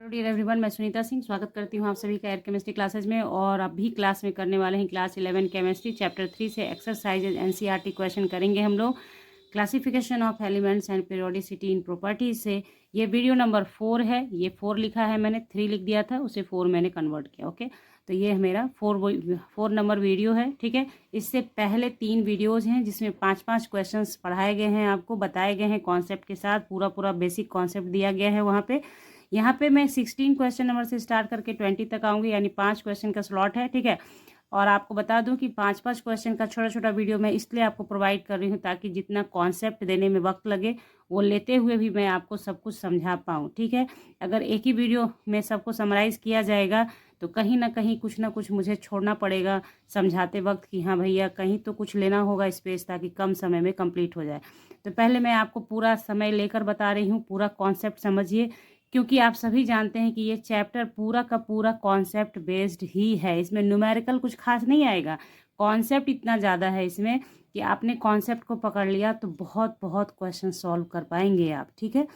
Hello dear everyone, मैं सुनीता सिंह स्वागत करती हूँ आप सभी का एयर केमिस्ट्री क्लासेज में। और अभी क्लास में करने वाले हैं क्लास 11 केमिस्ट्री चैप्टर 3 से एक्सरसाइजेज एनसीईआरटी क्वेश्चन करेंगे हम लोग। Classification of elements and periodicity in properties से ये वीडियो नंबर 4 है। ये 4 लिखा है, मैंने 3 लिख दिया था, उसे 4 मैंने कन्वर्ट किया। ओके, तो ये मेरा 4 नंबर वीडियो है। ठीक है, इससे पहले 3 वीडियोज़ हैं जिसमें 5-5 क्वेश्चंस पढ़ाए गए हैं, आपको बताए गए हैं कॉन्सेप्ट के साथ। पूरा बेसिक कॉन्सेप्ट दिया गया है वहाँ पे। यहाँ पे मैं 16 क्वेश्चन नंबर से स्टार्ट करके 20 तक आऊँगी, यानी 5 क्वेश्चन का स्लॉट है। ठीक है, और आपको बता दूं कि 5-5 क्वेश्चन का छोटा छोटा वीडियो मैं इसलिए आपको प्रोवाइड कर रही हूँ ताकि जितना कॉन्सेप्ट देने में वक्त लगे वो लेते हुए भी मैं आपको सब कुछ समझा पाऊँ। ठीक है, अगर एक ही वीडियो में सबको समराइज़ किया जाएगा तो कहीं ना कहीं कुछ ना कुछ मुझे छोड़ना पड़ेगा समझाते वक्त कि हाँ भैया, कहीं तो कुछ लेना होगा स्पेस ताकि कम समय में कंप्लीट हो जाए। तो पहले मैं आपको पूरा समय लेकर बता रही हूँ, पूरा कॉन्सेप्ट समझिए, क्योंकि आप सभी जानते हैं कि ये चैप्टर पूरा का पूरा कॉन्सेप्ट बेस्ड ही है। इसमें न्यूमेरिकल कुछ खास नहीं आएगा, कॉन्सेप्ट इतना ज़्यादा है इसमें कि आपने कॉन्सेप्ट को पकड़ लिया तो बहुत बहुत क्वेश्चन सॉल्व कर पाएंगे आप। ठीक है,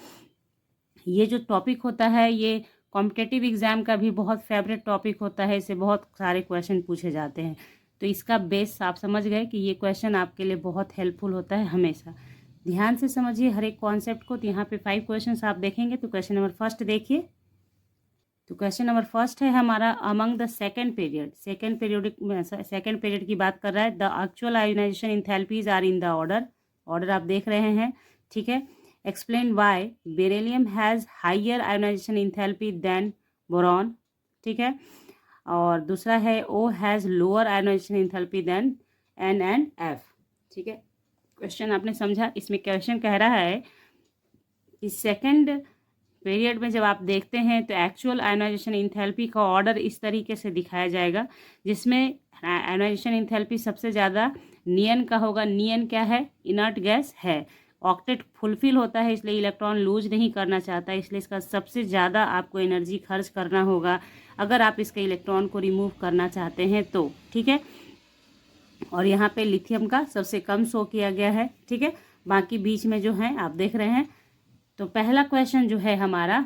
ये जो टॉपिक होता है ये कॉम्पिटेटिव एग्जाम का भी बहुत फेवरेट टॉपिक होता है, इससे बहुत सारे क्वेश्चन पूछे जाते हैं। तो इसका बेस आप समझ गए कि ये क्वेश्चन आपके लिए बहुत हेल्पफुल होता है हमेशा। ध्यान से समझिए हर एक कॉन्सेप्ट को। तो यहाँ पे 5 क्वेश्चंस आप देखेंगे। तो क्वेश्चन नंबर फर्स्ट देखिए। तो क्वेश्चन नंबर फर्स्ट है हमारा, अमंग द सेकंड पीरियड की बात कर रहा है। The actual ionisation enthalpies are in the order आप देख रहे हैं। ठीक है, explain why beryllium has higher ionisation enthalpy than boron. ठीक है, और दूसरा है O has lower ionisation enthalpy than N and F. ठीक है, क्वेश्चन आपने समझा। इसमें क्वेश्चन कह रहा है कि सेकंड पीरियड में जब आप देखते हैं तो एक्चुअल आयोनाइजेशन इंथैल्पी का ऑर्डर इस तरीके से दिखाया जाएगा, जिसमें आयोनाइजेशन इंथैल्पी सबसे ज़्यादा नियन का होगा। नियन क्या है? इनर्ट गैस है। ऑक्टेट फुलफिल होता है, इसलिए इलेक्ट्रॉन लूज नहीं करना चाहता, इसलिए इसका सबसे ज़्यादा आपको एनर्जी खर्च करना होगा अगर आप इसके इलेक्ट्रॉन को रिमूव करना चाहते हैं तो। ठीक है, और यहाँ पे लिथियम का सबसे कम शो किया गया है। ठीक है, बाकी बीच में जो है आप देख रहे हैं। तो पहला क्वेश्चन जो है हमारा,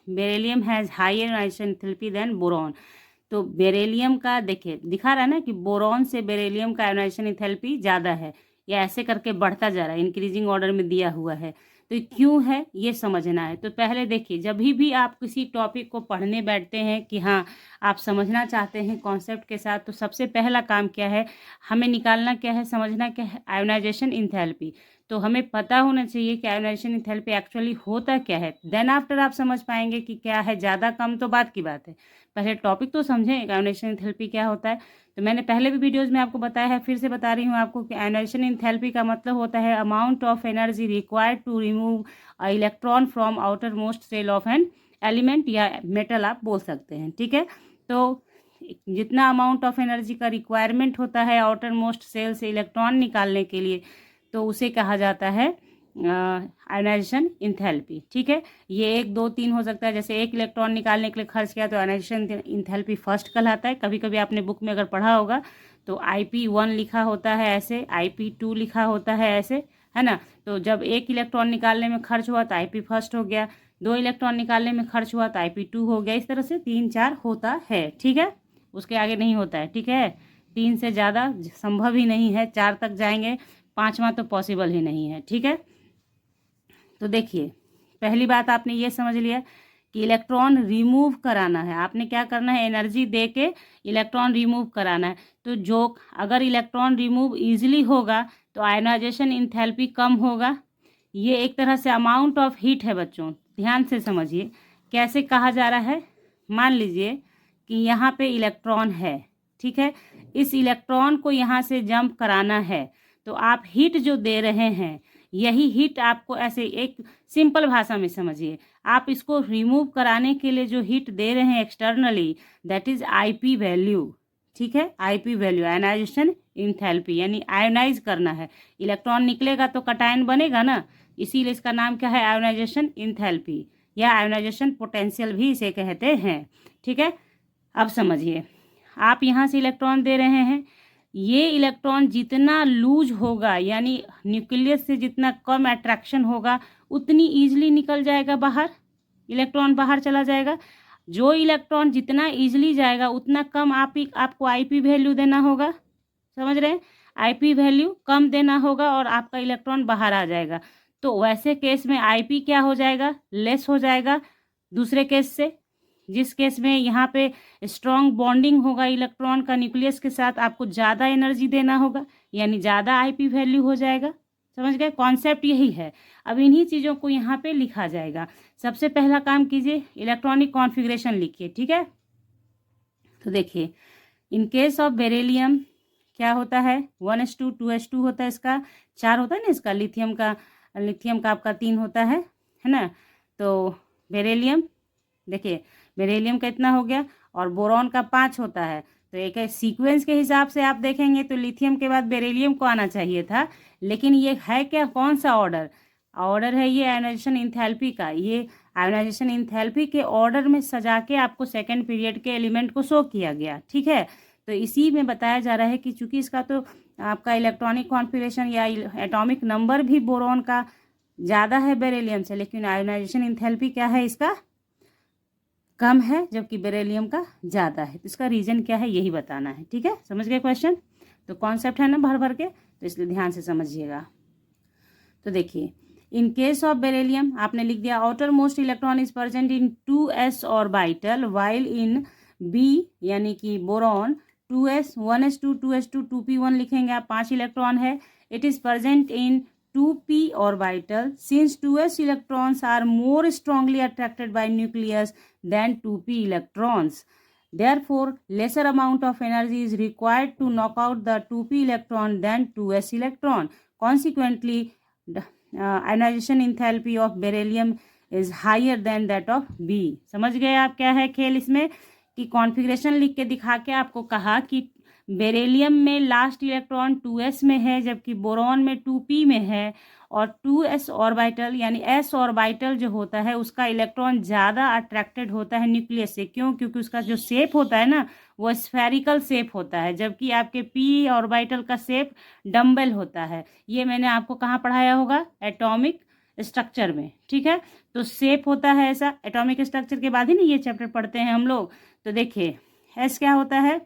beryllium has higher ionisation enthalpy than boron. तो बेरिलियम का देखिए दिखा रहा है ना कि बोरॉन से बेरिलियम का आयोनाइजेशन एंथैल्पी ज़्यादा है, या ऐसे करके बढ़ता जा रहा है, इंक्रीजिंग ऑर्डर में दिया हुआ है। तो क्यों है ये समझना है। तो पहले देखिए, जब भी आप किसी टॉपिक को पढ़ने बैठते हैं कि हाँ आप समझना चाहते हैं कॉन्सेप्ट के साथ, तो सबसे पहला काम क्या है, हमें निकालना क्या है, समझना क्या है, आयोनाइजेशन इंथैल्पी। तो हमें पता होना चाहिए कि आयोनाइजेशन इंथैल्पी एक्चुअली होता क्या है। देन आफ्टर आप समझ पाएंगे कि क्या है, ज़्यादा कम तो बात की बात है, पहले टॉपिक तो समझें आयोनाइजेशन इंथैल्पी क्या होता है। तो मैंने पहले भी वीडियोज़ में आपको बताया है, फिर से बता रही हूँ आपको कि आयोनाइजेशन इंथैल्पी का मतलब होता है amount of energy required to remove a electron from outer most shell of an element या मेटल आप बोल सकते हैं। ठीक है, तो जितना अमाउंट ऑफ एनर्जी का रिक्वायरमेंट होता है आउटर मोस्ट सेल से इलेक्ट्रॉन निकालने के लिए, तो उसे कहा जाता है आयोनाइजेशन इंथैल्पी। ठीक है, ये 1 2 3 हो सकता है। जैसे एक इलेक्ट्रॉन निकालने के लिए खर्च किया तो आयोनाइजेशन इंथैल्पी फर्स्ट कहलाता है। कभी कभी आपने बुक में अगर पढ़ा होगा तो IP1 लिखा होता है ऐसे, IP2 लिखा होता है ऐसे, है ना। तो जब एक इलेक्ट्रॉन निकालने में खर्च हुआ तो IP फर्स्ट हो गया, 2 इलेक्ट्रॉन निकालने में खर्च हुआ तो IP2 हो गया। इस तरह से 3 4 होता है। ठीक है, उसके आगे नहीं होता है। ठीक है, 3 से ज़्यादा संभव ही नहीं है, 4 तक जाएंगे, 5वां तो पॉसिबल ही नहीं है। ठीक है, तो देखिए पहली बात आपने ये समझ लिया कि इलेक्ट्रॉन रिमूव कराना है, आपने क्या करना है, एनर्जी दे के इलेक्ट्रॉन रिमूव कराना है। तो जो अगर इलेक्ट्रॉन रिमूव ईजिली होगा तो आयोनाइजेशन इंथैल्पी कम होगा। ये एक तरह से अमाउंट ऑफ हीट है बच्चों, ध्यान से समझिए कैसे कहा जा रहा है। मान लीजिए कि यहाँ पे इलेक्ट्रॉन है, ठीक है, इस इलेक्ट्रॉन को यहाँ से जंप कराना है, तो आप हीट जो दे रहे हैं, यही हीट आपको, ऐसे एक सिंपल भाषा में समझिए, आप इसको रिमूव कराने के लिए जो हीट दे रहे हैं externally, that is IP value. ठीक है, IP वैल्यू आयोनाइजेशन इंथैल्पी, यानी आयोनाइज करना है। इलेक्ट्रॉन निकलेगा तो कटायन बनेगा ना, इसीलिए इसका नाम क्या है, आयोनाइजेशन इंथैल्पी, या आयोनाइजेशन पोटेंशियल भी इसे कहते हैं। ठीक है, अब समझिए, आप यहाँ से इलेक्ट्रॉन दे रहे हैं, ये इलेक्ट्रॉन जितना लूज होगा, यानी न्यूक्लियस से जितना कम अट्रैक्शन होगा, उतनी ईजिली निकल जाएगा बाहर। इलेक्ट्रॉन बाहर चला जाएगा। जो इलेक्ट्रॉन जितना ईजिली जाएगा उतना कम आपको आईपी वैल्यू देना होगा, समझ रहे हैं, आईपी वैल्यू कम देना होगा और आपका इलेक्ट्रॉन बाहर आ जाएगा। तो वैसे केस में आईपी क्या हो जाएगा, लेस हो जाएगा दूसरे केस से। जिस केस में यहाँ पे स्ट्रॉन्ग बॉन्डिंग होगा इलेक्ट्रॉन का न्यूक्लियस के साथ, आपको ज़्यादा एनर्जी देना होगा, यानी ज़्यादा आईपी वैल्यू हो जाएगा। समझ गए, कॉन्सेप्ट यही है। अब इन्हीं चीज़ों को यहाँ पे लिखा जाएगा। सबसे पहला काम कीजिए, इलेक्ट्रॉनिक कॉन्फ़िगरेशन लिखिए, ठीक है। तो देखिए, इन केस ऑफ बेरिलियम क्या होता है, 1s2 2s2 होता है, इसका 4 होता है ना, इसका लिथियम का आपका 3 होता है ना। तो बेरिलियम देखिए, बेरिलियम का इतना हो गया और बोरॉन का 5 होता है। तो एक सीक्वेंस के हिसाब से आप देखेंगे तो लिथियम के बाद बेरिलियम को आना चाहिए था, लेकिन ये है क्या, कौन सा ऑर्डर है ये आयोनाइजेशन इंथैल्पी का। ये आयोनाइजेशन इंथैल्पी के ऑर्डर में सजा के आपको सेकेंड पीरियड के एलिमेंट को शो किया गया, ठीक है। तो इसी में बताया जा रहा है कि चूंकि इसका तो आपका इलेक्ट्रॉनिक कॉन्फ़िगरेशन या एटॉमिक नंबर भी बोरॉन का ज़्यादा है बेरिलियम से, लेकिन आयोनाइजेशन इंथैल्पी क्या है इसका, कम है, जबकि बेरिलियम का ज़्यादा है। तो इसका रीज़न क्या है यही बताना है, ठीक है। समझ गए क्वेश्चन, तो कॉन्सेप्ट है ना भर भर के, तो इसलिए ध्यान से समझिएगा। तो देखिए, इन केस ऑफ बेरिलियम आपने लिख दिया outer most electron is present in 2s orbital, while in B यानी कि boron 2s 1s2 2s2 2p1 लिखेंगे आप, 5 इलेक्ट्रॉन है। It is present in 2p orbital since 2s electrons are more strongly attracted by nucleus than 2p electrons. Therefore, lesser amount of energy is required to knock out the 2p electron than 2s electron. Consequently, ionization enthalpy of beryllium is higher than that of B. समझ गए आप क्या है खेल इसमें, कि configuration लिख के दिखा के आपको कहा कि बेरिलियम में लास्ट इलेक्ट्रॉन 2s में है, जबकि बोरॉन में 2p में है, और 2s ऑर्बिटल यानी s ऑर्बिटल जो होता है उसका इलेक्ट्रॉन ज़्यादा अट्रैक्टेड होता है न्यूक्लियस से। क्यों? क्योंकि उसका जो शेप होता है ना वो स्फेरिकल शेप होता है, जबकि आपके p ऑर्बिटल का शेप डम्बल होता है। ये मैंने आपको कहाँ पढ़ाया होगा, एटॉमिक स्ट्रक्चर में, ठीक है। तो शेप होता है ऐसा, एटॉमिक स्ट्रक्चर के बाद ही ना ये चैप्टर पढ़ते हैं हम लोग। तो देखिए, s क्या होता है,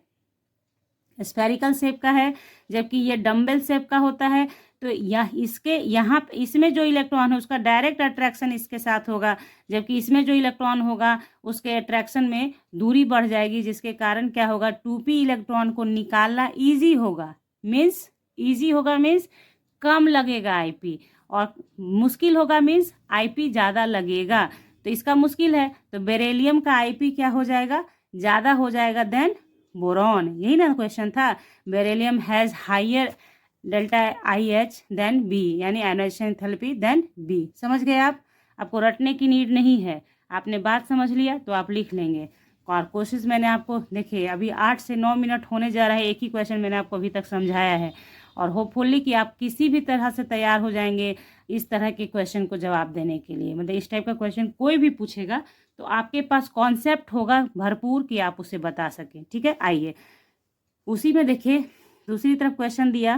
स्फेरिकल शेप का है, जबकि ये डम्बल शेप का होता है। तो इसमें जो इलेक्ट्रॉन है उसका डायरेक्ट अट्रैक्शन इसके साथ होगा, जबकि इसमें जो इलेक्ट्रॉन होगा उसके अट्रैक्शन में दूरी बढ़ जाएगी, जिसके कारण क्या होगा, 2p इलेक्ट्रॉन को निकालना ईजी होगा। मीन्स कम लगेगा आईपी, और मुश्किल होगा मीन्स आईपी ज़्यादा लगेगा। तो इसका मुश्किल है, तो बेरिलियम का आईपी क्या हो जाएगा, ज़्यादा हो जाएगा देन बोरॉन। यही ना क्वेश्चन था, beryllium has higher delta IH than B, यानी आयोनाइजेशन एंथैल्पी देन बी। समझ गए आप, आपको रटने की नीड नहीं है, आपने बात समझ लिया तो आप लिख लेंगे। और कोशिश मैंने आपको, देखिए अभी 8 से 9 मिनट होने जा रहा है, एक ही क्वेश्चन मैंने आपको अभी तक समझाया है, और होपफुली कि आप किसी भी तरह से तैयार हो जाएंगे इस तरह के क्वेश्चन को जवाब देने के लिए। मतलब इस टाइप का क्वेश्चन कोई भी पूछेगा तो आपके पास कॉन्सेप्ट होगा भरपूर कि आप उसे बता सकें, ठीक है। आइए उसी में देखिए, दूसरी तरफ क्वेश्चन दिया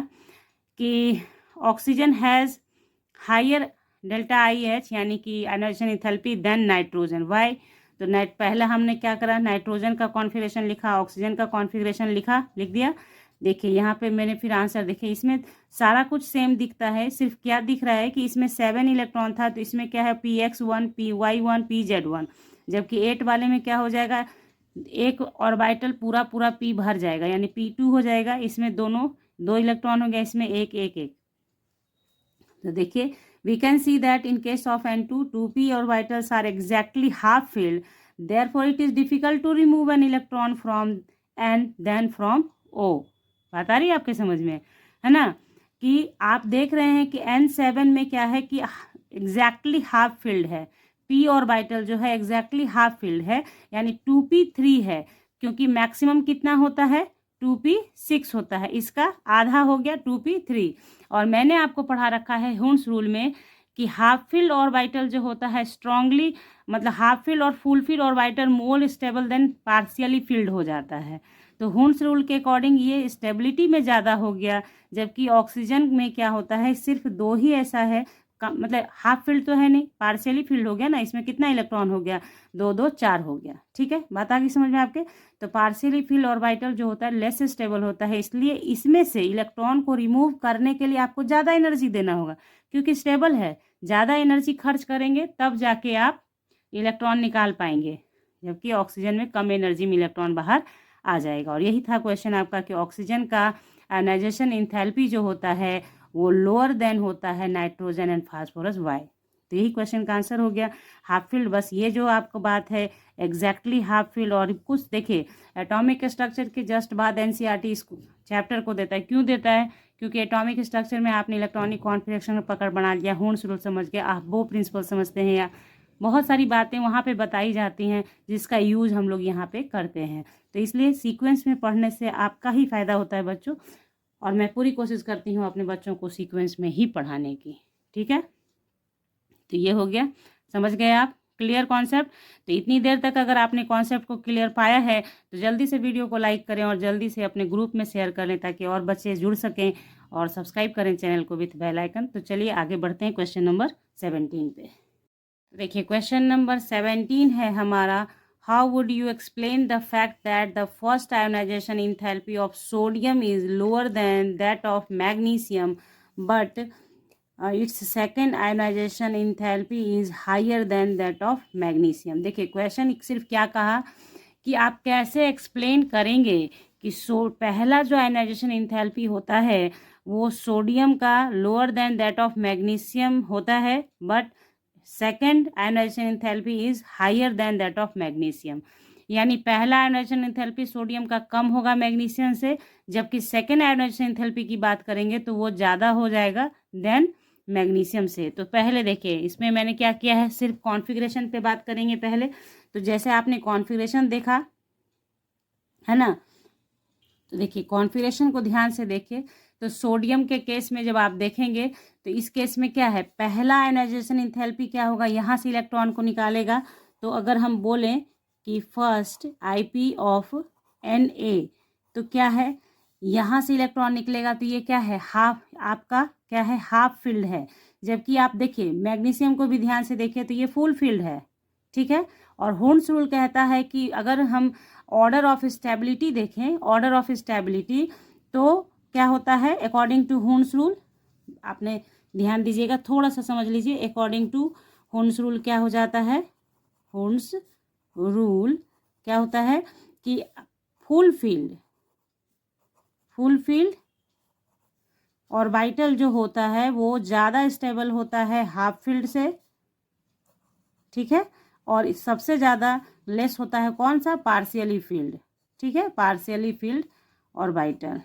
कि oxygen has higher delta IH यानी कि ionisation enthalpy than nitrogen. Why? तो पहला हमने क्या करा, नाइट्रोजन का कॉन्फ़िगरेशन लिखा, ऑक्सीजन का कॉन्फ़िगरेशन लिख दिया। देखिए यहाँ पे मैंने फिर आंसर, देखिए इसमें सारा कुछ सेम दिखता है, सिर्फ क्या दिख रहा है कि इसमें 7 इलेक्ट्रॉन था, तो इसमें क्या है px1 py1 pz1, जबकि 8 वाले में क्या हो जाएगा, एक ऑर्बिटल पूरा p भर जाएगा, यानी p2 हो जाएगा। इसमें दो इलेक्ट्रॉन हो गया, इसमें एक एक एक। तो देखिए, we can see that in case of N2 2p orbitals are exactly half filled, therefore it is difficult to remove an electron from N than from O। बात आ रही है आपके समझ में, है ना, कि आप देख रहे हैं कि N7 में क्या है कि एग्जैक्टली हाफ फील्ड है, p ऑर्बिटल जो है एग्जैक्टली हाफ फील्ड है, यानी 2p3 है, क्योंकि मैक्सिमम कितना होता है 2p6 होता है, इसका आधा हो गया 2p3। और मैंने आपको पढ़ा रखा है हुन्स रूल में कि हाफ फील्ड ऑर्बिटल जो होता है स्ट्रांगली, मतलब हाफ फील्ड और full filled orbital more stable then partially field हो जाता है। तो हुन्स रूल के अकॉर्डिंग ये स्टेबिलिटी में ज़्यादा हो गया, जबकि ऑक्सीजन में क्या होता है, सिर्फ 2 ही ऐसा है, मतलब हाफ फील्ड तो है नहीं, पार्शियली फील्ड हो गया ना, इसमें कितना इलेक्ट्रॉन हो गया, 2 2 4 हो गया। ठीक है, बात आ गई समझ में आपके। तो पार्शियली फील्ड ऑर्बिटल जो होता है लेस स्टेबल होता है, इसलिए इसमें से इलेक्ट्रॉन को रिमूव करने के लिए आपको ज़्यादा एनर्जी देना होगा, क्योंकि स्टेबल है, ज़्यादा एनर्जी खर्च करेंगे तब जाके आप इलेक्ट्रॉन निकाल पाएंगे, जबकि ऑक्सीजन में कम एनर्जी में इलेक्ट्रॉन बाहर आ जाएगा। और यही था क्वेश्चन आपका कि ऑक्सीजन का आयनाइजेशन इंथैल्पी जो होता है वो लोअर देन होता है नाइट्रोजन एंड फास्फोरस, वाई। तो यही क्वेश्चन का आंसर हो गया। हाफ फील्ड, बस ये जो आपको बात है एग्जैक्टली हाफ फील्ड। और कुछ देखिए एटॉमिक स्ट्रक्चर के जस्ट बाद एनसीईआरटी इस चैप्टर को देता है। क्यों देता है? क्योंकि एटॉमिक स्ट्रक्चर में आपने इलेक्ट्रॉनिक कॉन्फिगरेशन पकड़ बना लिया, हूर्न्स रूल समझ गया, आप वो प्रिंसिपल समझते हैं, या बहुत सारी बातें वहाँ पे बताई जाती हैं जिसका यूज हम लोग यहाँ पे करते हैं। तो इसलिए सीक्वेंस में पढ़ने से आपका ही फायदा होता है बच्चों, और मैं पूरी कोशिश करती हूँ अपने बच्चों को सीक्वेंस में ही पढ़ाने की। ठीक है, तो ये हो गया, समझ गए आप, क्लियर कॉन्सेप्ट। तो इतनी देर तक अगर आपने कॉन्सेप्ट को क्लियर पाया है तो जल्दी से वीडियो को लाइक करें और जल्दी से अपने ग्रुप में शेयर करें ताकि और बच्चे जुड़ सकें, और सब्सक्राइब करें चैनल को विथ बेल आइकन। तो चलिए आगे बढ़ते हैं क्वेश्चन नंबर 17 पे। देखिए क्वेश्चन नंबर 17 है हमारा, how would you explain the fact that the first ionisation enthalpy of sodium is lower than that of magnesium but its second ionisation enthalpy is higher than that of magnesium. देखिए question सिर्फ क्या कहा कि आप कैसे explain करेंगे कि पहला जो आयोनाइजेशन इंथैल्पी होता है वो सोडियम का lower than that of magnesium होता है, but second ionisation enthalpy is higher than that of magnesium. यानी पहला आयोनाइजेशन इंथैल्पी सोडियम का कम होगा मैग्नीशियम से, जबकि सेकेंड आयोनाइजेशन इंथैल्पी की बात करेंगे तो वो ज़्यादा हो जाएगा देन मैग्नीशियम से। तो पहले देखिए इसमें मैंने क्या किया है, सिर्फ कॉन्फ़िगरेशन पे बात करेंगे पहले। तो जैसे आपने कॉन्फ़िगरेशन देखा है ना, तो देखिए कॉन्फ़िगरेशन को ध्यान से देखिए। तो सोडियम के केस में जब आप देखेंगे तो इस केस में क्या है, पहला आयोनाइजेशन इंथैल्पी क्या होगा, यहाँ से इलेक्ट्रॉन को निकालेगा। तो अगर हम बोलें कि फर्स्ट आईपी ऑफ Na, तो क्या है, यहाँ से इलेक्ट्रॉन निकलेगा, तो ये क्या है, हाफ, आपका क्या है, हाफ फील्ड है। जबकि आप देखिए मैग्नीशियम को भी ध्यान से देखिए तो ये फुल फील्ड है। ठीक है, और हूर्न्स रूल कहता है कि अगर हम ऑर्डर ऑफ स्टेबिलिटी देखें, ऑर्डर ऑफ स्टेबिलिटी, तो क्या होता है अकॉर्डिंग टू हूर्न्स रूल, आपने ध्यान दीजिएगा, थोड़ा सा समझ लीजिए। अकॉर्डिंग टू हूर्न्स रूल क्या हो जाता है, हूर्न्स रूल क्या होता है कि फुल फील्ड ऑर्बिटल जो होता है वो ज़्यादा स्टेबल होता है हाफ फील्ड से। ठीक है, और सबसे ज़्यादा लेस होता है कौन सा, पार्शियली फील्ड। ठीक है, पार्शियली फील्ड ऑर्बिटल,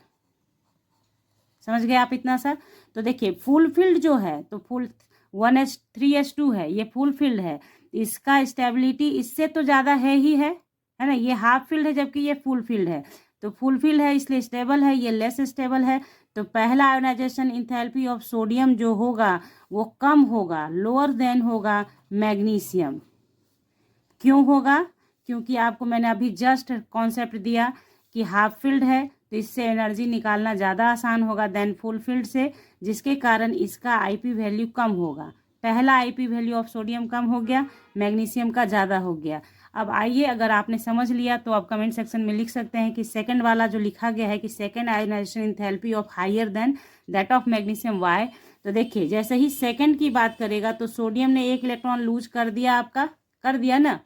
समझ गए आप इतना सा। तो देखिए फुल फील्ड जो है तो फुल 1s3s2 है, ये फुल फील्ड है, इसका स्टेबिलिटी इससे तो ज़्यादा है ना। ये हाफ फील्ड है जबकि ये फुल फील्ड है, तो फुल फील्ड है इसलिए स्टेबल है, ये लेस स्टेबल है। तो पहला आयोनाइजेशन इंथैल्पी ऑफ सोडियम जो होगा वो कम होगा, लोअर देन होगा मैग्नीशियम। क्यों होगा, क्योंकि आपको मैंने अभी जस्ट कॉन्सेप्ट दिया कि हाफ फील्ड है तो इससे एनर्जी निकालना ज़्यादा आसान होगा देन फुल फील्ड से, जिसके कारण इसका आईपी वैल्यू कम होगा। पहला आईपी वैल्यू ऑफ सोडियम कम हो गया, मैग्नीशियम का ज़्यादा हो गया। अब आइए, अगर आपने समझ लिया तो आप कमेंट सेक्शन में लिख सकते हैं कि सेकंड वाला जो लिखा गया है कि second ionisation enthalpy of higher than that of magnesium, why. तो देखिए जैसे ही सेकंड की बात करेगा तो सोडियम ने एक इलेक्ट्रॉन लूज कर दिया, आपका कर दिया ना।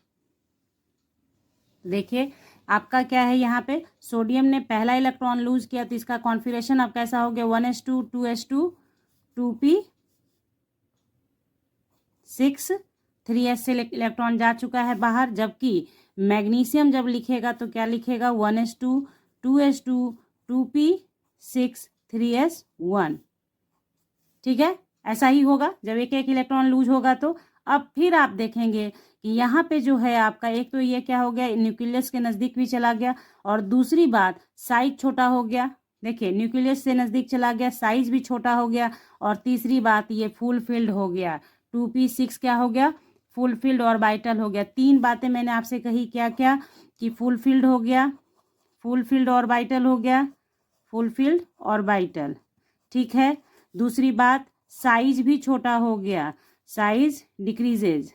देखिए आपका क्या है, यहाँ पे सोडियम ने पहला इलेक्ट्रॉन लूज किया तो इसका कॉन्फिगरेशन अब कैसा हो गया, 1s2 2s2 2p6 3s से इलेक्ट्रॉन जा चुका है बाहर। जबकि मैग्नीशियम जब लिखेगा तो क्या लिखेगा, 1s2 2s2 2p6 3s1। ठीक है, ऐसा ही होगा जब एक एक इलेक्ट्रॉन लूज होगा। तो अब फिर आप देखेंगे कि यहाँ पे जो है आपका, एक तो ये क्या हो गया, न्यूक्लियस के नज़दीक भी चला गया, और दूसरी बात साइज छोटा हो गया। देखिए न्यूक्लियस से नज़दीक चला गया, साइज भी छोटा हो गया, और तीसरी बात ये फुल फील्ड हो गया, 2p6 क्या हो गया, फुल फील्ड ऑर्बिटल हो गया। तीन बातें मैंने आपसे कही, क्या क्या, कि फुल फील्ड हो गया, फुल फील्ड ऑर्बिटल हो गया, फुल फील्ड ऑर्बिटल। ठीक है, दूसरी बात साइज भी छोटा हो गया, साइज डिक्रीजेज।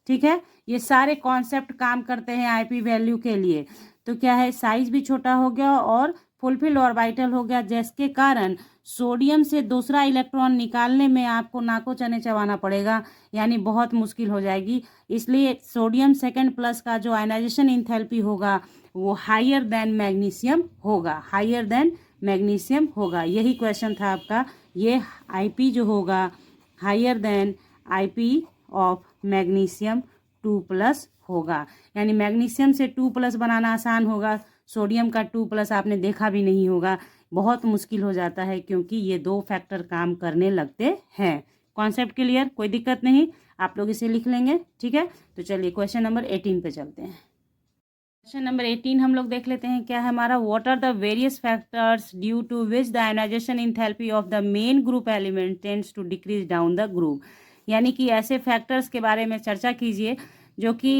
ठीक है, ये सारे कॉन्सेप्ट काम करते हैं आईपी वैल्यू के लिए। तो क्या है, साइज भी छोटा हो गया और फुलफिल्ड ऑर्बिटल हो गया, जिसके कारण सोडियम से दूसरा इलेक्ट्रॉन निकालने में आपको नाको चने चबाना पड़ेगा, यानी बहुत मुश्किल हो जाएगी। इसलिए सोडियम सेकंड प्लस का जो आयनाइजेशन इंथैल्पी होगा वो हायर देन मैग्नीशियम होगा, हायर देन मैग्नीशियम होगा। यही क्वेश्चन था आपका। ये आईपी जो होगा higher than IP of magnesium 2+ होगा, यानी मैग्नीशियम से 2+ बनाना आसान होगा, सोडियम का 2+ आपने देखा भी नहीं होगा, बहुत मुश्किल हो जाता है, क्योंकि ये दो फैक्टर काम करने लगते हैं। कॉन्सेप्ट क्लियर, कोई दिक्कत नहीं, आप लोग इसे लिख लेंगे। ठीक है, तो चलिए क्वेश्चन नंबर 18 पे चलते हैं। क्वेश्चन नंबर 18 हम लोग देख लेते हैं, क्या है हमारा, what are the various factors due to which the ionisation enthalpy of the main group element tends to decrease down the group. यानी कि ऐसे फैक्टर्स के बारे में चर्चा कीजिए जो कि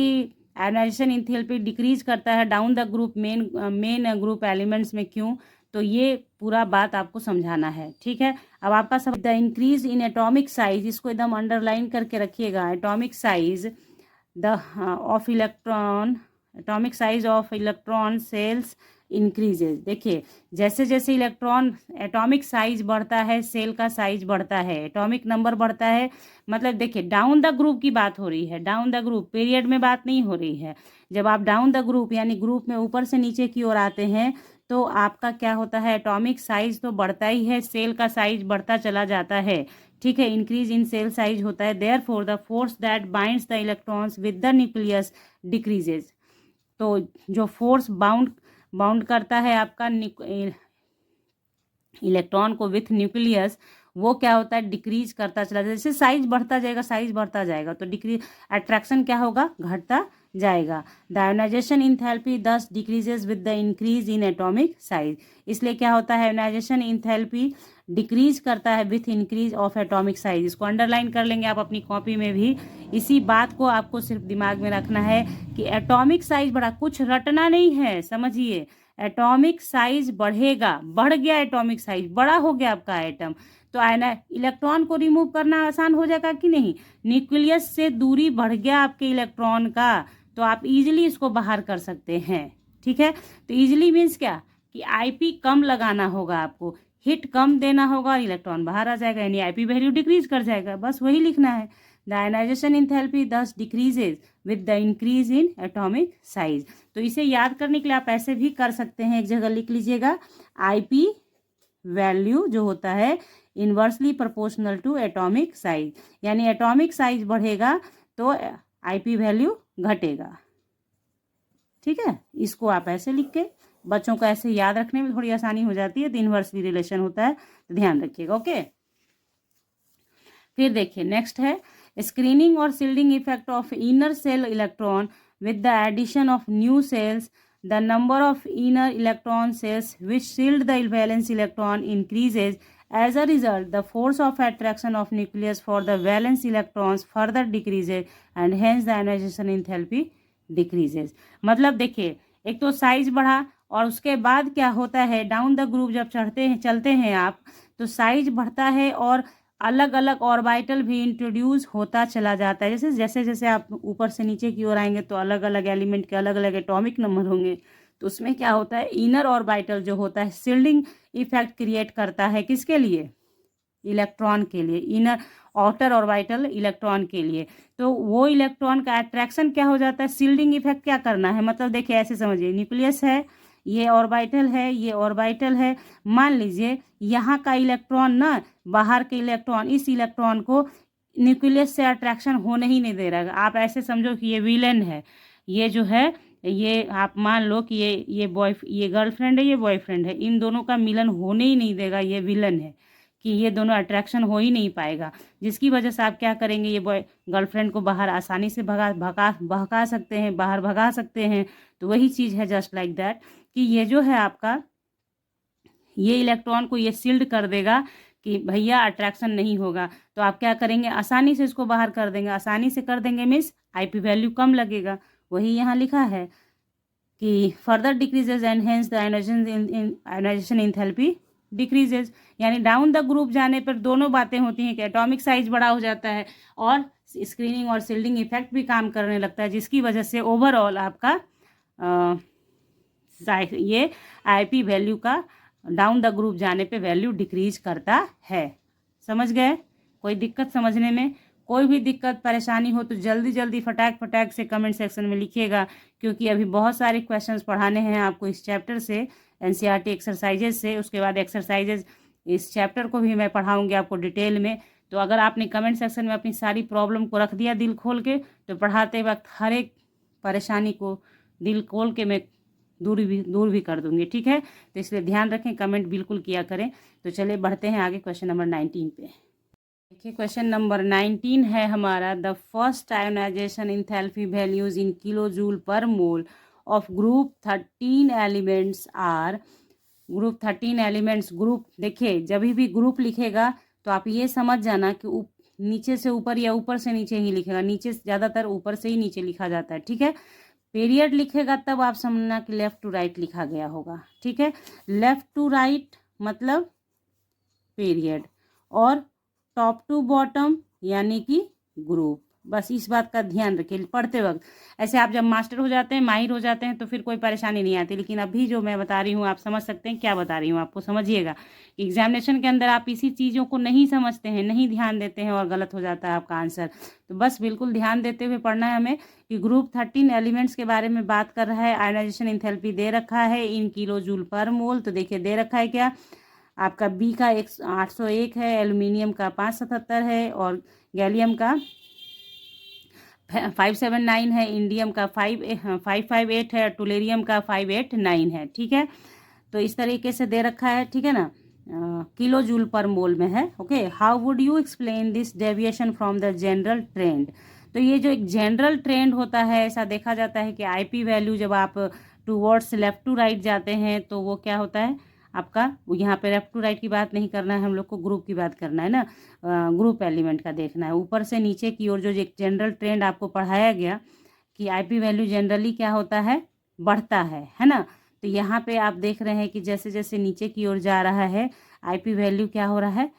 आयनाइजेशन इंथैल्पी डिक्रीज करता है down the group main group elements में। क्यों, तो ये पूरा बात आपको समझाना है। ठीक है, अब आपका सब the increase in atomic size, इसको एकदम अंडरलाइन करके रखिएगा। Atomic size the of electron, atomic size of electron shells increases. देखिए, जैसे जैसे इलेक्ट्रॉन एटॉमिक साइज बढ़ता है, सेल का साइज बढ़ता है, एटॉमिक नंबर बढ़ता है। मतलब देखिए, डाउन द ग्रुप की बात हो रही है, डाउन द ग्रुप, पीरियड में बात नहीं हो रही है। जब आप डाउन द ग्रुप यानी ग्रुप में ऊपर से नीचे की ओर आते हैं तो आपका क्या होता है, एटॉमिक साइज तो बढ़ता ही है, सेल का साइज बढ़ता चला जाता है। ठीक है, इंक्रीज इन सेल साइज होता है। Therefore the force that binds the electrons with the nucleus decreases. तो जो फोर्स बाउंड करता है आपका इलेक्ट्रॉन को विथ न्यूक्लियस, वो क्या होता है, डिक्रीज करता चला जाए। जैसे साइज बढ़ता जाएगा, साइज बढ़ता जाएगा तो डिक्रीज, अट्रैक्शन क्या होगा, घटता जाएगा। द आयोनाइजेशन इंथैल्पी दस decreases with the increase in atomic size. इसलिए क्या होता है, आयोनाइजेशन इंथैल्पी डिक्रीज करता है with increase of atomic size. इसको अंडरलाइन कर लेंगे आप अपनी कॉपी में भी। इसी बात को आपको सिर्फ दिमाग में रखना है कि एटॉमिक साइज बढ़ा, कुछ रटना नहीं है, समझिए। एटॉमिक साइज बढ़ेगा, बढ़ गया एटॉमिक साइज, बड़ा हो गया आपका एटम, तो आयना इलेक्ट्रॉन को रिमूव करना आसान हो जाएगा कि नहीं। न्यूक्लियस से दूरी बढ़ गया आपके इलेक्ट्रॉन का, तो आप इजीली इसको बाहर कर सकते हैं। ठीक है, तो इजीली मीन्स क्या कि आईपी कम लगाना होगा आपको, हिट कम देना होगा, इलेक्ट्रॉन बाहर आ जाएगा, यानी आईपी वैल्यू डिक्रीज कर जाएगा, बस वही लिखना है। द आयनाइजेशन इंथैल्पी दस decreases with the increase in atomic size. तो इसे याद करने के लिए आप ऐसे भी कर सकते हैं, एक जगह लिख लीजिएगा, आईपी वैल्यू जो होता है inversely proportional to atomic size, यानी एटॉमिक साइज बढ़ेगा तो आईपी वैल्यू घटेगा। ठीक है, इसको आप ऐसे लिख के, बच्चों को ऐसे याद रखने में थोड़ी आसानी हो जाती है, तो इन्वर्सली रिलेशन होता है, तो ध्यान रखिएगा। ओके, फिर देखिए नेक्स्ट है स्क्रीनिंग और shielding effect of inner shell electron with the addition of new shells. The number of inner electron shells which shield the valence electron increases. As a result, the force of attraction of nucleus for the valence electrons further decreases and hence the ionization enthalpy decreases। मतलब देखिए, एक तो size बढ़ा और उसके बाद क्या होता है, डाउन द ग्रुप जब चलते हैं आप, तो साइज बढ़ता है और अलग अलग ऑर्बिटल भी इंट्रोड्यूस होता चला जाता है। जैसे जैसे आप ऊपर से नीचे की ओर आएंगे तो अलग अलग एलिमेंट के अलग अलग एटॉमिक नंबर होंगे, तो उसमें क्या होता है, इनर ऑर्बिटल जो होता है सील्डिंग इफेक्ट क्रिएट करता है, किसके लिए, इलेक्ट्रॉन के लिए, इनर आउटर ऑर्बिटल इलेक्ट्रॉन के लिए। तो वो इलेक्ट्रॉन का अट्रैक्शन क्या हो जाता है, सील्डिंग इफेक्ट क्या करना है, मतलब देखिए ऐसे समझिए, न्यूक्लियस है, ये ऑर्बिटल है, ये ऑर्बिटल है, मान लीजिए यहाँ का इलेक्ट्रॉन ना, बाहर के इलेक्ट्रॉन इस इलेक्ट्रॉन को न्यूक्लियस से अट्रैक्शन होने ही नहीं दे रहा है। आप ऐसे समझो कि ये विलन है, ये जो है, ये आप मान लो कि ये गर्लफ्रेंड है, ये बॉयफ्रेंड है, इन दोनों का मिलन होने ही नहीं देगा, ये विलन है कि ये दोनों अट्रैक्शन हो ही नहीं पाएगा, जिसकी वजह से आप क्या करेंगे, ये गर्लफ्रेंड को बाहर आसानी से भगा सकते हैं, बाहर भगा सकते हैं। तो वही चीज़ है जस्ट लाइक दैट, कि ये जो है आपका, ये इलेक्ट्रॉन को ये सील्ड कर देगा कि भैया अट्रैक्शन नहीं होगा, तो आप क्या करेंगे, आसानी से इसको बाहर कर देंगे। आसानी से कर देंगे मीन्स आईपी वैल्यू कम लगेगा, वही यहाँ लिखा है कि further decreases and hence the ionisation enthalpy decreases, यानी डाउन द ग्रुप जाने पर दोनों बातें होती हैं कि एटॉमिक साइज बड़ा हो जाता है और स्क्रीनिंग और सील्डिंग इफेक्ट भी काम करने लगता है, जिसकी वजह से ओवरऑल आपका ये आईपी वैल्यू का डाउन द ग्रुप जाने पे वैल्यू डिक्रीज करता है। समझ गए? कोई दिक्कत समझने में? कोई भी दिक्कत परेशानी हो तो जल्दी जल्दी फटाक से कमेंट सेक्शन में लिखिएगा, क्योंकि अभी बहुत सारे क्वेश्चंस पढ़ाने हैं आपको इस चैप्टर से, एनसीईआरटी एक्सरसाइजेज से। उसके बाद एक्सरसाइजेज इस चैप्टर को भी मैं पढ़ाऊंगी आपको डिटेल में। तो अगर आपने कमेंट सेक्शन में अपनी सारी प्रॉब्लम को रख दिया दिल खोल के, तो पढ़ाते वक्त हर एक परेशानी को दिल खोल के मैं दूर भी कर दूंगी, ठीक है? तो इसलिए ध्यान रखें, कमेंट बिल्कुल किया करें। तो चलिए बढ़ते हैं आगे क्वेश्चन नंबर 19 पे। देखिए क्वेश्चन नंबर 19 है हमारा, the first ionisation enthalpy values in kilo joule per mole of group 13 elements are. Group 13 elements, group देखिए जब भी ग्रुप लिखेगा तो आप ये समझ जाना कि नीचे से ऊपर या ऊपर से नीचे ही लिखेगा। नीचे ज़्यादातर ऊपर से ही नीचे लिखा जाता है, ठीक है? पीरियड लिखेगा तब आप समझना कि लेफ्ट टू राइट लिखा गया होगा, ठीक है? लेफ्ट टू राइट मतलब पीरियड, और टॉप टू बॉटम यानी कि ग्रुप। बस इस बात का ध्यान रखिए पढ़ते वक्त। ऐसे आप जब मास्टर हो जाते हैं, माहिर हो जाते हैं, तो फिर कोई परेशानी नहीं आती, लेकिन अभी जो मैं बता रही हूँ आप समझ सकते हैं क्या बता रही हूँ, आपको समझिएगा। एग्जामिनेशन के अंदर आप इसी चीज़ों को नहीं समझते हैं, नहीं ध्यान देते हैं और गलत हो जाता है आपका आंसर। तो बस बिल्कुल ध्यान देते हुए पढ़ना है हमें कि ग्रुप 13 एलिमेंट्स के बारे में बात कर रहा है। आयोनाइजेशन एंथैल्पी दे रखा है इन किलो जूल पर मोल। तो देखिए दे रखा है क्या, आपका बी का 801 है, एल्यूमिनियम का 577 है, और गैलियम का 579 है, इंडियम का 558 है, टुलेरियम का 589 है, ठीक है? तो इस तरीके से दे रखा है, ठीक है ना? किलो जूल पर मोल में है। Okay, how would you explain this deviation from the general trend? तो ये जो एक जनरल ट्रेंड होता है, ऐसा देखा जाता है कि आईपी वैल्यू जब आप टूवर्ड्स लेफ्ट टू राइट जाते हैं तो वो क्या होता है आपका, यहाँ पे लेफ्ट टू राइट की बात नहीं करना है हम लोग को, ग्रुप की बात करना है ना, ग्रुप एलिमेंट का देखना है। ऊपर से नीचे की ओर जो एक जनरल ट्रेंड आपको पढ़ाया गया कि आईपी वैल्यू जनरली क्या होता है, बढ़ता है ना? तो यहाँ पे आप देख रहे हैं कि जैसे जैसे नीचे की ओर जा रहा है आईपी वैल्यू क्या हो रहा है,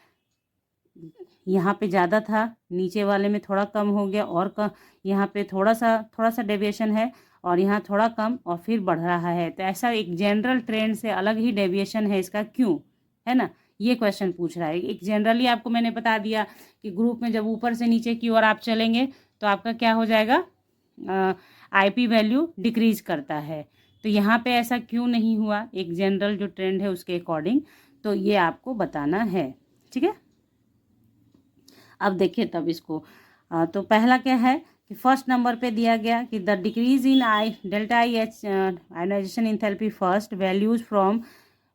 यहाँ पे ज़्यादा था, नीचे वाले में थोड़ा कम हो गया, और यहाँ पे थोड़ा सा डेविएशन है, और यहाँ थोड़ा कम, और फिर बढ़ रहा है। तो ऐसा एक जनरल ट्रेंड से अलग ही डेविएशन है इसका, क्यों, है ना? ये क्वेश्चन पूछ रहा है। एक जनरली आपको मैंने बता दिया कि ग्रुप में जब ऊपर से नीचे की ओर आप चलेंगे तो आपका क्या हो जाएगा, आईपी वैल्यू डिक्रीज करता है। तो यहाँ पे ऐसा क्यों नहीं हुआ, एक जनरल जो ट्रेंड है उसके अकॉर्डिंग, तो ये आपको बताना है, ठीक है? अब देखिए तब इसको, तो पहला क्या है कि फर्स्ट नंबर पे दिया गया कि the decrease in delta I H ionisation enthalpy first values from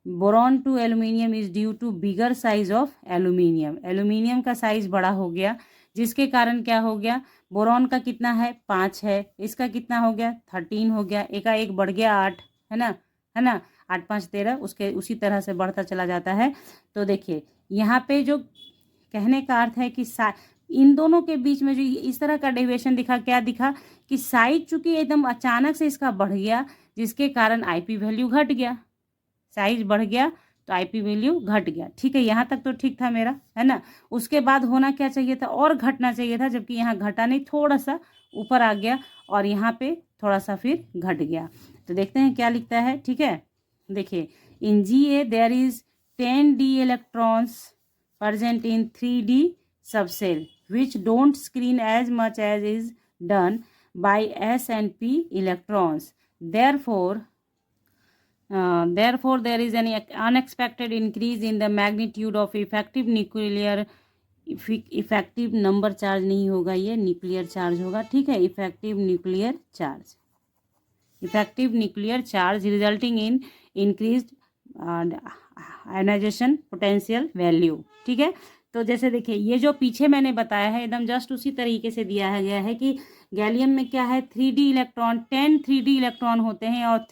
boron to aluminium is due to bigger size of aluminium. Aluminium का साइज बड़ा हो गया, जिसके कारण क्या हो गया, बोरॉन का कितना है 5 है, इसका कितना हो गया 13 हो गया, एक बढ़ गया 8, है ना? 8 5 13, उसके उसी तरह से बढ़ता चला जाता है। तो देखिए यहाँ पे जो कहने का अर्थ है कि इन दोनों के बीच में जो इस तरह का डेविएशन दिखा, क्या दिखा कि साइज चूंकि एकदम अचानक से इसका बढ़ गया, जिसके कारण आईपी वैल्यू घट गया। साइज बढ़ गया तो आईपी वैल्यू घट गया, ठीक है? यहाँ तक तो ठीक था मेरा, है ना? उसके बाद होना क्या चाहिए था, और घटना चाहिए था, जबकि यहाँ घटा नहीं, थोड़ा सा ऊपर आ गया, और यहाँ पे थोड़ा सा फिर घट गया। तो देखते हैं क्या लिखता है, ठीक है? देखिए, in GA there is 10d electrons present in 3D subcell which don't screen as much as is done by S and P electrons. Therefore, there is an unexpected increase in the magnitude of effective nuclear effective number charge नहीं होगा, ये nuclear charge होगा, ठीक है? Effective nuclear charge resulting in increased ionization potential value, ठीक है? तो जैसे देखिए ये जो पीछे मैंने बताया है एकदम जस्ट उसी तरीके से दिया गया है कि गैलियम में क्या है 3D इलेक्ट्रॉन, 10 3D इलेक्ट्रॉन होते हैं, और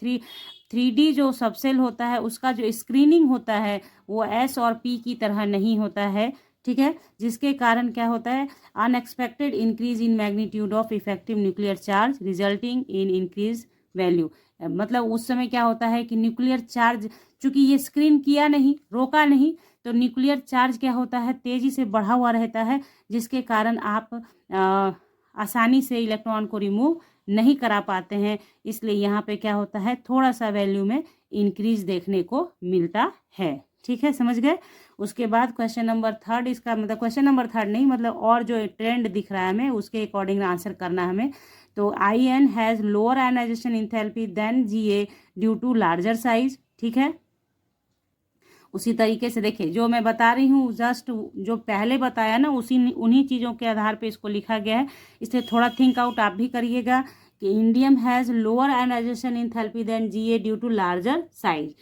3D जो सबसेल होता है उसका जो स्क्रीनिंग होता है वो S और P की तरह नहीं होता है, ठीक है? जिसके कारण क्या होता है, unexpected increase in magnitude of effective nuclear charge resulting in increase value. मतलब उस समय क्या होता है कि न्यूक्लियर चार्ज, चूंकि ये स्क्रीन किया नहीं, रोका नहीं, तो न्यूक्लियर चार्ज क्या होता है, तेजी से बढ़ा हुआ रहता है, जिसके कारण आप आसानी से इलेक्ट्रॉन को रिमूव नहीं करा पाते हैं। इसलिए यहाँ पे क्या होता है, थोड़ा सा वैल्यू में इंक्रीज देखने को मिलता है। ठीक है, समझ गए। उसके बाद क्वेश्चन नंबर 3, इसका मतलब क्वेश्चन नंबर 3 नहीं, मतलब और जो ट्रेंड दिख रहा है हमें उसके अकॉर्डिंग आंसर करना है हमें। तो IN has lower ionisation enthalpy than GA due to larger size. ठीक है, उसी तरीके से देखिए जो मैं बता रही हूँ, जस्ट जो पहले बताया ना उन्हीं चीज़ों के आधार पे इसको लिखा गया है। इसलिए थोड़ा थिंक आउट आप भी करिएगा कि indium has lower ionisation enthalpy than GA due to larger size.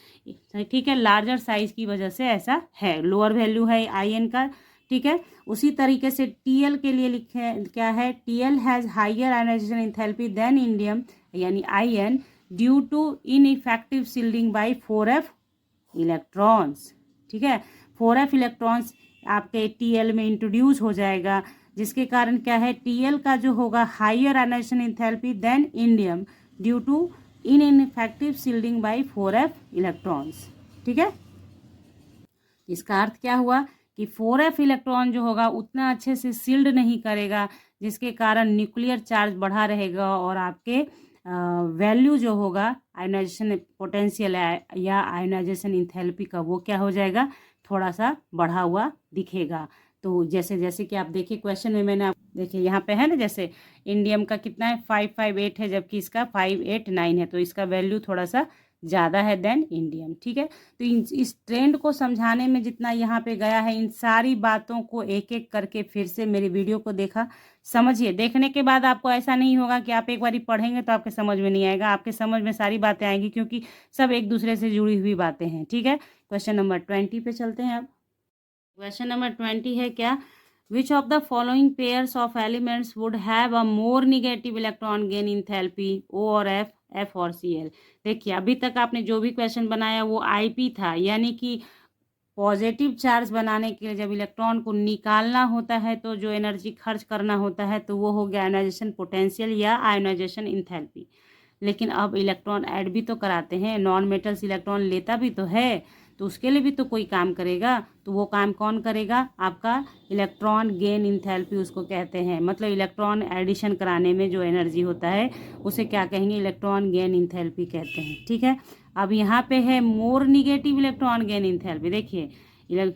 ठीक है, लार्जर साइज की वजह से ऐसा है, लोअर वैल्यू है IN का। ठीक है, उसी तरीके से TL के लिए लिखे क्या है, TL has higher ionisation enthalpy than indium यानी IN due to ineffective shielding by 4f electrons. ठीक है, 4f इलेक्ट्रॉन्स आपके TL में इंट्रोड्यूस हो जाएगा, जिसके कारण क्या है, TL का जो होगा higher ionisation enthalpy than indium due to ineffective shielding by 4f electrons. ठीक है, इसका अर्थ क्या हुआ कि 4f इलेक्ट्रॉन जो होगा उतना अच्छे से सील्ड नहीं करेगा, जिसके कारण न्यूक्लियर चार्ज बढ़ा रहेगा और आपके वैल्यू जो होगा आयनाइजेशन पोटेंशियल या आयनाइजेशन इंथैल्पी का वो क्या हो जाएगा, थोड़ा सा बढ़ा हुआ दिखेगा। तो जैसे जैसे कि आप देखिए क्वेश्चन में मैंने आप देखिए यहाँ पे है ना, जैसे इंडियम का कितना है 558 है, जबकि इसका 589 है, तो इसका वैल्यू थोड़ा सा ज़्यादा है देन इंडियम। ठीक है, तो इस ट्रेंड को समझाने में जितना यहाँ पे गया है, इन सारी बातों को एक एक करके फिर से मेरी वीडियो को देखा, समझिए। देखने के बाद आपको ऐसा नहीं होगा कि आप एक बारी पढ़ेंगे तो आपके समझ में नहीं आएगा, आपके समझ में सारी बातें आएंगी, क्योंकि सब एक दूसरे से जुड़ी हुई बातें हैं। ठीक है, क्वेश्चन नंबर 20 पे चलते हैं अब। क्वेश्चन नंबर 20 है क्या, which of the following pairs of elements would have a more negative electron gain enthalpy, O और F और Cl। देखिए अभी तक आपने जो भी क्वेश्चन बनाया वो IP था, यानी कि पॉजिटिव चार्ज बनाने के लिए जब इलेक्ट्रॉन को निकालना होता है तो जो एनर्जी खर्च करना होता है तो वो हो गया आयनाइजेशन पोटेंशियल या आयनाइजेशन इंथैल्पी। लेकिन अब इलेक्ट्रॉन ऐड भी तो कराते हैं, नॉन मेटल्स इलेक्ट्रॉन लेता भी तो है, तो उसके लिए भी तो कोई काम करेगा। तो वो काम कौन करेगा, आपका इलेक्ट्रॉन गेन इंथैल्पी उसको कहते हैं। मतलब इलेक्ट्रॉन एडिशन कराने में जो एनर्जी होता है उसे क्या कहेंगे, इलेक्ट्रॉन गेन इंथैल्पी कहते हैं। ठीक है, अब यहाँ पे है मोर निगेटिव इलेक्ट्रॉन गेन इंथैल्पी। देखिए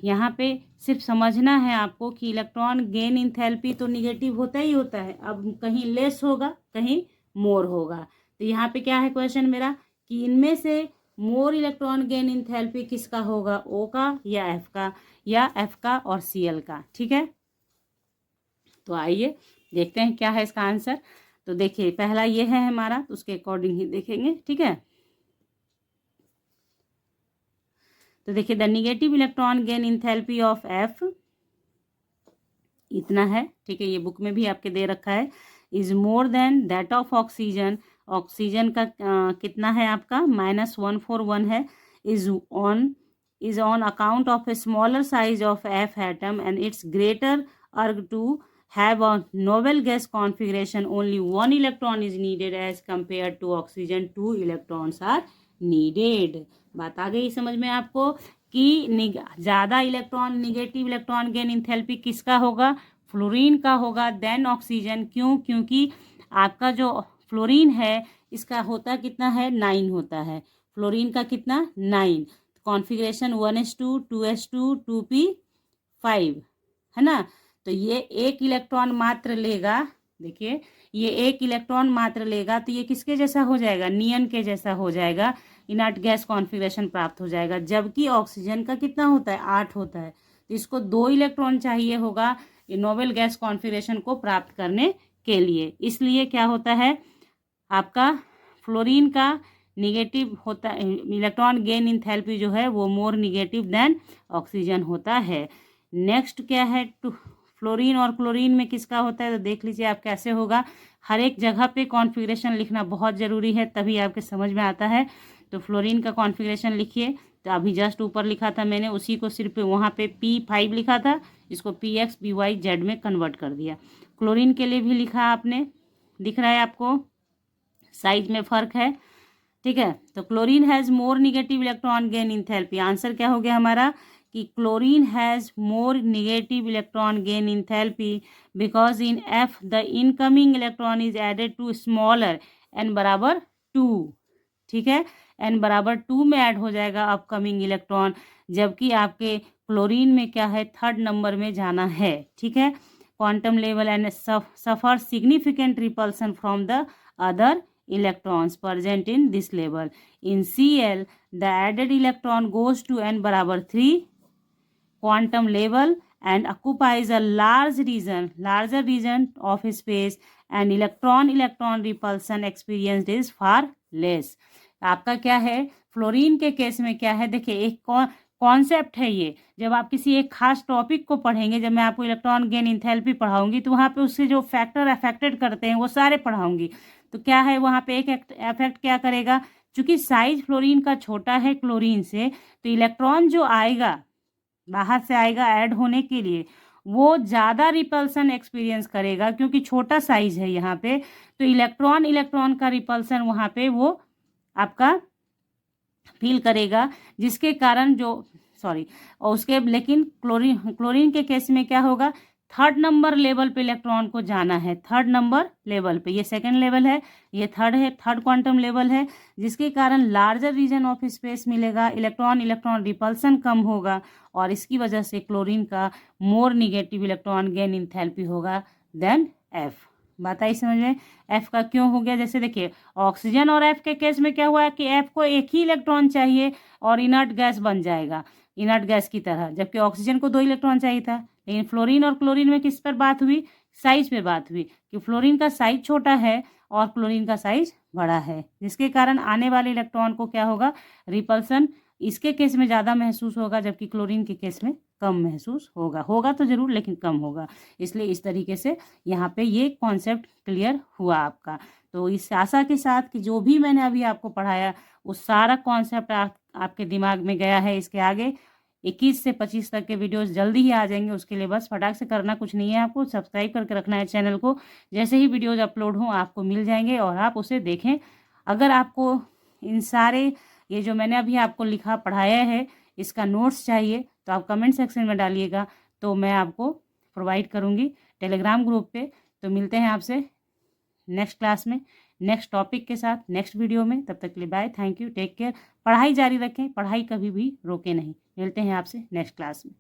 यहाँ पे सिर्फ समझना है आपको कि इलेक्ट्रॉन गेन इंथैल्पी तो निगेटिव होता ही होता है, अब कहीं लेस होगा कहीं मोर होगा। तो यहाँ पे क्या है क्वेश्चन मेरा कि इनमें से मोर इलेक्ट्रॉन गेन इंथैल्पी किसका होगा, O का या F का, या F का और Cl का। ठीक है, तो आइए देखते हैं क्या है इसका आंसर। तो देखिए पहला ये है हमारा, तो उसके अकॉर्डिंग ही देखेंगे। ठीक है, तो देखिए the negative electron gain enthalpy of F इतना है। ठीक है, ये बुक में भी आपके दे रखा है, is more than that of oxygen. Oxygen का कितना है आपका -141 है, is on account of a smaller size of F atom and its greater urge to have a noble gas configuration, only 1 electron is needed as compare to oxygen 2 electrons are needed. बात आ गई समझ में आपको कि ज़्यादा electron negative electron gain enthalpy किसका होगा, फ्लोरीन का होगा देन ऑक्सीजन। क्यों, क्योंकि आपका जो फ्लोरीन है इसका होता कितना है, 9 होता है। फ्लोरीन का कितना 9, कॉन्फिगरेशन 1s2 2s2 2p5 है ना। तो ये एक इलेक्ट्रॉन मात्र लेगा, देखिए ये एक इलेक्ट्रॉन मात्र लेगा तो ये किसके जैसा हो जाएगा, नियन के जैसा हो जाएगा, इनर्ट गैस कॉन्फिगरेशन प्राप्त हो जाएगा। जबकि ऑक्सीजन का कितना होता है, 8 होता है, तो इसको 2 इलेक्ट्रॉन चाहिए होगा नोबेल गैस कॉन्फिगरेशन को प्राप्त करने के लिए। इसलिए क्या होता है आपका फ्लोरीन का निगेटिव होता है, इलेक्ट्रॉन गेन इंथैल्पी जो है वो मोर निगेटिव देन ऑक्सीजन होता है। नेक्स्ट क्या है, फ्लोरीन और क्लोरीन में किसका होता है, तो देख लीजिए आप कैसे होगा। हर एक जगह पे कॉन्फ़िगरेशन लिखना बहुत ज़रूरी है, तभी आपके समझ में आता है। तो फ्लोरीन का कॉन्फ़िगरेशन लिखिए, तो अभी जस्ट ऊपर लिखा था मैंने, उसी को सिर्फ वहाँ पे P5 लिखा था, इसको PX PY Z में कन्वर्ट कर दिया। क्लोरीन के लिए भी लिखा आपने, दिख रहा है आपको साइज में फ़र्क है, ठीक है। तो chlorine has more negative electron gain enthalpy, answer क्या हो गया हमारा कि chlorine has more negative electron gain enthalpy because in F the incoming electron is added to smaller n बराबर 2, ठीक है। n बराबर 2 में ऐड हो जाएगा अपकमिंग इलेक्ट्रॉन, जबकि आपके क्लोरीन में क्या है, थर्ड नंबर में जाना है, ठीक है। Quantum level and suffer significant repulsion from the other electrons present in this level. In Cl, the added electron goes to n बराबर 3 quantum level and occupies a larger region of space, and electron repulsion experienced is far less. आपका क्या है, fluorine के case में क्या है, देखिए एक कॉन्सेप्ट है ये, जब आप किसी एक खास टॉपिक को पढ़ेंगे, जब मैं आपको इलेक्ट्रॉन गेन इंथैल्पी पढ़ाऊंगी तो वहाँ पे उससे जो फैक्टर अफेक्टेड करते हैं वो सारे पढ़ाऊंगी। तो क्या है वहाँ पे एक इफेक्ट क्या करेगा, चूंकि साइज फ्लोरीन का छोटा है क्लोरीन से, तो इलेक्ट्रॉन जो आएगा बाहर से आएगा ऐड होने के लिए, वो ज़्यादा रिपल्सन एक्सपीरियंस करेगा क्योंकि छोटा साइज है यहाँ पे। तो इलेक्ट्रॉन का रिपल्सन वहाँ पे वो आपका फील करेगा, जिसके कारण जो और उसके लेकिन क्लोरीन के केस में क्या होगा, थर्ड नंबर लेवल पे इलेक्ट्रॉन को जाना है, थर्ड नंबर लेवल पे, ये सेकंड लेवल है, ये थर्ड है, थर्ड क्वांटम लेवल है, जिसके कारण लार्जर रीजन ऑफ स्पेस मिलेगा, इलेक्ट्रॉन रिपल्सन कम होगा, और इसकी वजह से क्लोरीन का मोर निगेटिव इलेक्ट्रॉन गेन इंथैल्पी होगा देन एफ। बात आई समझ में, एफ का क्यों हो गया, जैसे देखिए ऑक्सीजन और एफ के केस में क्या हुआ है कि एफ को एक ही इलेक्ट्रॉन चाहिए और इनर्ट गैस बन जाएगा, इनर्ट गैस की तरह, जबकि ऑक्सीजन को 2 इलेक्ट्रॉन चाहिए था। लेकिन फ्लोरीन और क्लोरीन में किस पर बात हुई, साइज पे बात हुई, कि फ्लोरीन का साइज छोटा है और क्लोरीन का साइज बड़ा है, जिसके कारण आने वाले इलेक्ट्रॉन को क्या होगा, रिपल्सन इसके केस में ज़्यादा महसूस होगा, जबकि क्लोरीन के केस में कम महसूस होगा तो ज़रूर लेकिन कम होगा। इसलिए इस तरीके से यहाँ पे ये कॉन्सेप्ट क्लियर हुआ आपका। तो इस आशा के साथ कि जो भी मैंने अभी आपको पढ़ाया वो सारा कॉन्सेप्ट आपके दिमाग में गया है। इसके आगे 21 से 25 तक के वीडियोस जल्दी ही आ जाएंगे, उसके लिए बस फटाक से करना कुछ नहीं है, आपको सब्सक्राइब करके रखना है चैनल को। जैसे ही वीडियोज अपलोड हों आपको मिल जाएंगे और आप उसे देखें। अगर आपको इन सारे ये जो मैंने अभी आपको लिखा पढ़ाया है इसका नोट्स चाहिए तो आप कमेंट सेक्शन में डालिएगा, तो मैं आपको प्रोवाइड करूँगी टेलीग्राम ग्रुप पे। तो मिलते हैं आपसे नेक्स्ट क्लास में नेक्स्ट टॉपिक के साथ नेक्स्ट वीडियो में। तब तक के लिए bye, thank you, take care. पढ़ाई जारी रखें, पढ़ाई कभी भी रोके नहीं। मिलते हैं आपसे नेक्स्ट क्लास में।